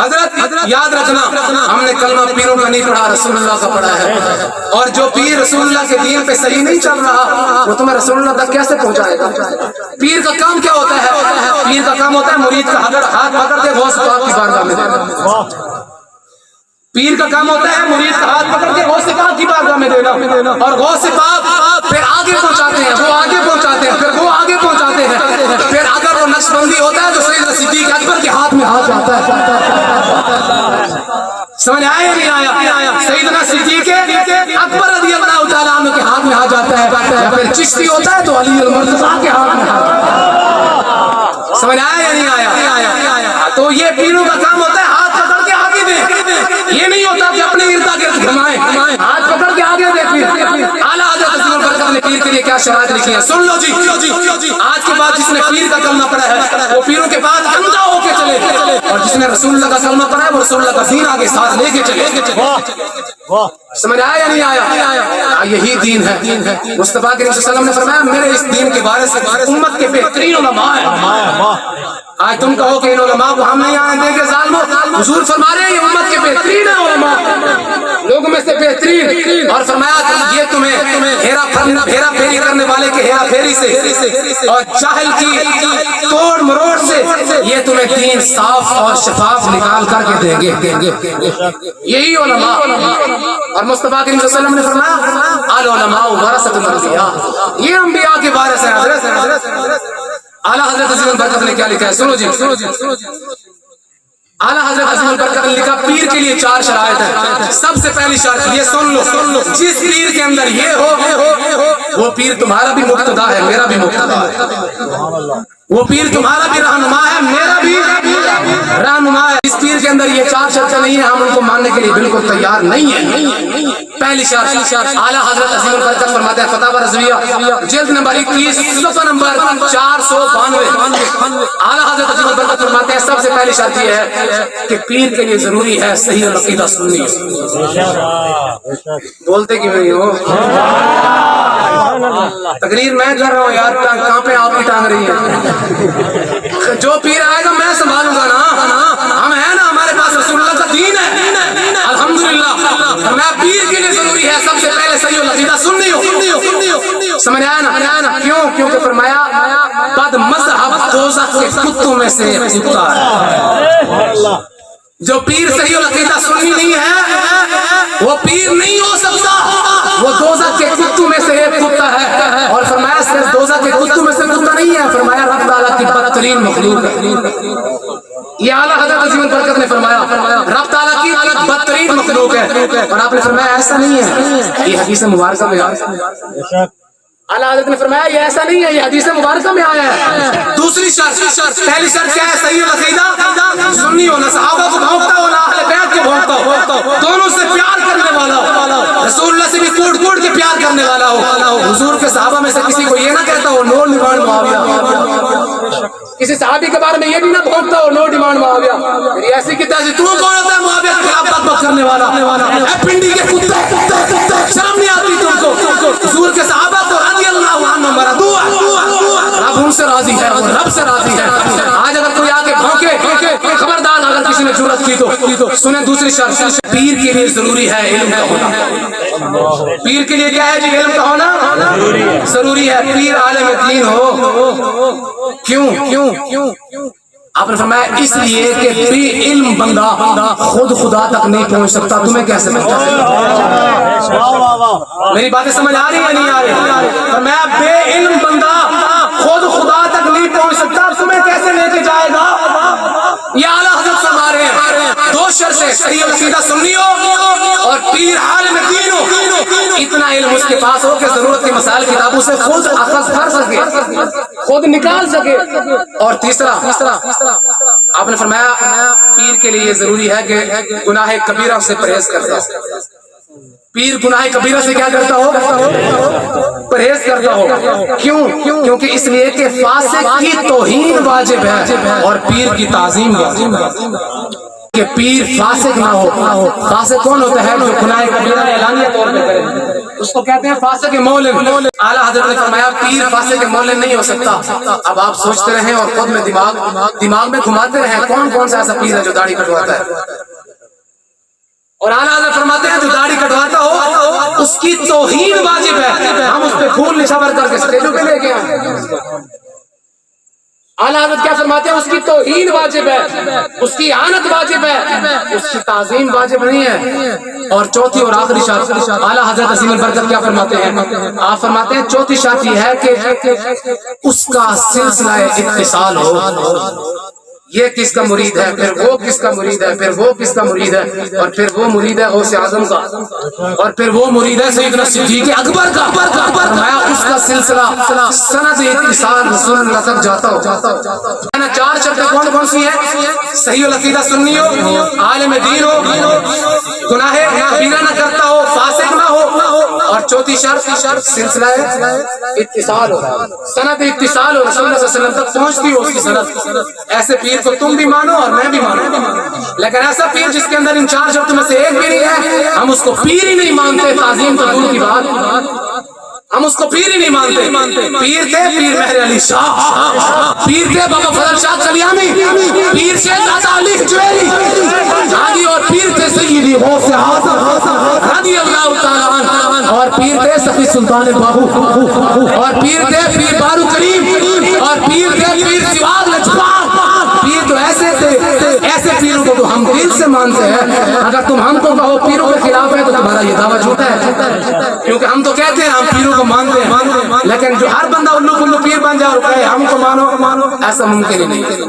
حضرت یاد رکھنا، ہم نے کلمہ پیروں کا نہیں پڑھا، رسول اللہ کا پڑھا ہے، اور جو پیر رسول اللہ کے دین پہ صحیح نہیں چل رہا وہ تمہیں رسول اللہ تک کیسے پہنچائے گا؟ پیر کا کام کیا ہوتا ہے؟ پیر کا کام ہوتا ہے مرید کا ہاتھ پکڑ کے غوث پاک کی بارگاہ میں دینا۔ پیر کا کام ہوتا ہے مرید کا ہاتھ پکڑ کے غوث پاک کی بارگاہ میں دینا، اور غوث پاک پھر آگے پہنچاتے ہیں، وہ آگے پہنچاتے ہیں، پھر وہ آگے پہنچاتے ہیں، پھر اگر وہ نقشبندی ہوتا ہے تو سیدنا صدیق اکبر کے ہاتھ میں ہاتھ جاتا ہے۔ سمجھ آیا یا نہیں آیا؟ سیدنا صدیق اکبر رضی اللہ تعالیٰ عنہ کے ہاتھ میں ہاتھ جاتا ہے، یا پھر چشتی ہوتا ہے تو علی المرتضیٰ کے ہاتھ میں ہاتھ۔ سمجھ آیا یا نہیں آیا؟ تو یہ پیروں کا کام ہوتا ہے ہاتھ پکڑ کے آگے دے، یہ نہیں ہوتا کہ اپنے ارد گرد گھمائیں، ہاتھ پکڑ کے آگے دے۔ اعلیٰ حضرت عظیم البرکت نے پیر کے لیے کیا شرائط لکھی ہیں سن لو جی۔ آج کے بعد جس نے پیر کا کلمہ پڑھا ہے وہ پیروں کے بعد اندھا ہو کے چلے، اور جس نے رسول اللہ کا کلمہ پڑھا ہے وہ رسول اللہ کا دین آگے ساتھ لے کے چلے۔ سمجھ آیا یا نہیں آیا؟ یہی دین ہے۔ مصطفیٰ کریم صلی اللہ علیہ وسلم نے فرمایا میرے اس دین کے بارے سے امت کے بہترین علماء ہیں۔ آج تم کہو کہ ان علماء کو ہم نہیں آنے دیں گے ظالموں، حضور فرما رہے ہیں یہ امت کے بہترین علماء، لوگوں میں سے بہترین، اور فرمایا یہ تمہیں ہیرا پھیری کرنے والے کے ہیرا پھیری سے اور جاہل کی توڑ مروڑ سے یہ تمہیں دین صاف اور شفاف نکال کر کے دیں گے، یہی علماء۔ اور مصطفیٰ کریم صلی اللہ علیہ وسلم نے فرمایا العلماء ورثۃ الانبیاء، یہ انبیاء کے وارث ہیں۔ حضرت اعلیٰ حضرت عظیم البرکت نے کیا لکھا ہے سنو جی۔ اعلیٰ حضرت عظیم البرکت نے لکھا پیر کے لیے 4 شرائط ہیں۔ سب سے پہلی شرط یہ سن لو، جس پیر کے اندر یہ ہو وہ پیر تمہارا بھی مقتدا ہے، میرا بھی مقتدا ہے، وہ پیر تمہارا بھی رہنما ہے، میرا بھی رہنما ہے۔ اس پیر کے اندر یہ 4 شرطیں نہیں ہیں، ہم ان کو ماننے کے لیے بالکل تیار نہیں ہیں۔ پہلی شرط اعلیٰ حضرت عظیم البرکت فرماتے ہیں فتاوی رضویہ جلد نمبر 21 صفحہ نمبر 492، اعلیٰ حضرت عظیم البرکت فرماتے ہیں سب سے پہلی شرط یہ ہے کہ پیر کے لیے ضروری ہے صحیح عقیدہ سننی۔ بولتے کیوں نہیں ہو؟ تقریر میں کر رہا ہوں یار، کہاں پہ آپ کی ٹانگ رہی ہے؟ جو پیر آئے گا میں سنبھالوں گا نا، ہم ہیں نا، ہمارے پاس رسول اللہ کا دین ہے الحمدللہ۔ میں پیر کے لیے ضروری ہے سب سے پہلے صحیح العقیدہ سننی ہو۔ سمجھ آیا نا؟ کیونکہ فرمایا بد مذہب دوزخ کے کتوں میں سے کتا ہے۔ جو پیر صحیح العقیدہ سننی نہیں ہے وہ پیر نہیں ہو سکتا، وہ دوزخ کے کتوں میں سے ایک کتا ہے۔ اور فرمایا صرف دوزخ کے کتوں میں سے کتا نہیں ہے، فرمایا رب تعالیٰ کی بدترین مخلوق ہے۔ یہ اعلیٰ حضرت عظیم البرکت نے فرمایا رب تعالیٰ کی بدترین مخلوق ہے، اور آپ نے فرمایا ایسا نہیں ہے، یہ حدیث مبارکہ میں آیا۔ اعلیٰ حضرت نے فرمایا یہ ایسا نہیں ہے، یہ حدیث مبارکہ میں آیا ہے۔ دوسری شرط، پہلی شرط کیا ہے؟ صحیح العقیدہ سنی ہو، نہ صحابہ کو بھونکتا ہو نہ اہل بیت کو بھونکتا ہو، دونوں سے پیار کرنے والا ہو، رسول اللہ سے بھی کوٹ کوٹ کے پیار کرنے والا ہو۔ حضور کے صحابہ میں سے کسی کو یہ نہ کہتا ہو نو ڈیمانڈ معاویہ، کسی صحابی کے بارے میں یہ بھی نہ بھونکتا ہو نو ڈیمانڈ معاویہ، میری ایسی کی تیسی تو کون ہوتا ہے معاویہ کے خلاف بک بک کرنے والا؟ اے پنڈی کے کتے، شرم نہیں آتی تم کو؟ حضور کے صحابہ تو رضی اللہ عنہ مرضوا رب ان سے راضی ہے، وہ رب سے راضی ہے۔ آج اگر کوئی آ کے بھونکے خبردار، اگر کسی نے جرأت کی تو سنیں دوسری شرط پیر کے لیے ضروری ہے علم کا ہونا۔ پیر کے لیے کیا ہے جی؟ علم کا ہونا ضروری ہے۔ پیر عالم دین ہو، کیوں؟ آپ نے فرمایا اس لیے کہ بے علم بندہ خود خدا تک نہیں پہنچ سکتا، تمہیں کیسے پہنچا سکتا؟ میری باتیں سمجھ آ رہی ہیں نہیں آ رہی؟ فرمایا بے علم بندہ خود خدا تک نہیں پہنچ سکتا، تمہیں کیسے لے کے جائے گا؟ یہ اعلیٰ حضرت فرما رہے ہیں 2 شرطیں صحیح عقیدہ سننی ہو اور پیر عالم دین ہو، اتنا علم اس کے پاس ہو کہ ضرورت کی مسائل کتابوں سے خود اخذ کر سکے، خود نکال سکے۔ اور تیسرا آپ نے فرمایا پیر کے لیے یہ ضروری ہے کہ گناہ کبیرہ سے پرہیز کرتا ہو۔ پیر گناہ کبیرہ سے کیا کرتا ہو؟ پرہیز کرتا ہو۔ کیونکہ اس لیے کہ فاسق کی توہین واجب ہے اور پیر کی تعظیم واجب ہے، کہ پیر فاسق نہ ہو۔ فاسق کون ہوتا ہے؟ جو گناہ کبیرہ اعلانیہ طور پہ کرے، اس کو کہتے ہیں فاسق مولن. اعلیٰ حضرت نے فرمایا پیر فاسق مولن نہیں ہو سکتا. اب آپ سوچتے رہیں اور خود میں دماغ میں گھماتے رہیں کون سا ایسا پیر ہے جو داڑھی کٹواتا ہے. اور اعلیٰ حضرت فرماتے ہیں جو داڑھی کٹواتا ہو اس کی توہین واجب ہے. ہم اس پہ پھول نشاور کر کے اسٹیجوں پہ لے کے آئے. اعلیٰ حضرت کیا فرماتے ہیں اس کی توہین واجب ہے, اس کی اعانت واجب ہے, اس کی تعظیم واجب نہیں ہے. اور چوتھی اور آخری شرط اعلیٰ حضرت عظیم البرکت کیا فرماتے ہیں؟ آپ فرماتے ہیں چوتھی شرط یہ ہے کہ اس کا سلسلہ اتصال ہو. یہ کس کا مرید ہے, پھر وہ کس کا مرید ہے, پھر وہ کس کا مرید ہے, اور پھر وہ مرید ہے غوث اعظم کا, اور پھر وہ مرید ہے سیدنا صدیق اکبر کا. فرمایا اس کا سلسلہ سند اتصال رسول اللہ تک جاتا ہو. چار شرطیں کون سی ہیں؟ صحیح العقیدہ سنی ہو, عالم دین ہو, گناہ کبیرہ نہ کرتا ہو, فاسق نہ ہو, اور چوتھی شرط سلسلہ اتصال ہو, سند اتصال ہو, رسول اللہ صلی اللہ علیہ وسلم تک پہنچتی ہو اس کی سند. ایسے پیر کو تم بھی مانو اور میں بھی مانو, لیکن ایسا پیر جس کے اندر ان چار شرطوں میں سے ایک بھی نہیں ہے ہم اس کو پیر ہی نہیں مانتے. تعظیم تو دور کی بات, ہم اس کو پیر ہی نہیں مانتے. پیر تھے پیر مہر علی شاہ, پیر تھے بابا فضل شاہ کلیامی, پیر سے دادا علی جویری, اور پیر تھے سیدی غوث اعظم رضی اللہ تعالی عنہ, اور پیر تھے سخی سلطان باہو, اور پیر تھے پیر بارو کریم, اور پیر تھے پیر سواد لجپال. پیر تو ایسے تھے, ایسے پیروں کو تو ہم دل سے مانتے ہیں. اگر تم ہم کو کہو پیروں کے خلاف ہے تو تمہارا یہ دعویٰ جھوٹا ہے, کیونکہ ہم تو کہتے ہیں ہم پیروں کو مانتے ہیں, لیکن جو ہر بندہ الو پلو پیر بن جائے اور کہے ہم کو مانو, ایسا ممکن ہی نہیں.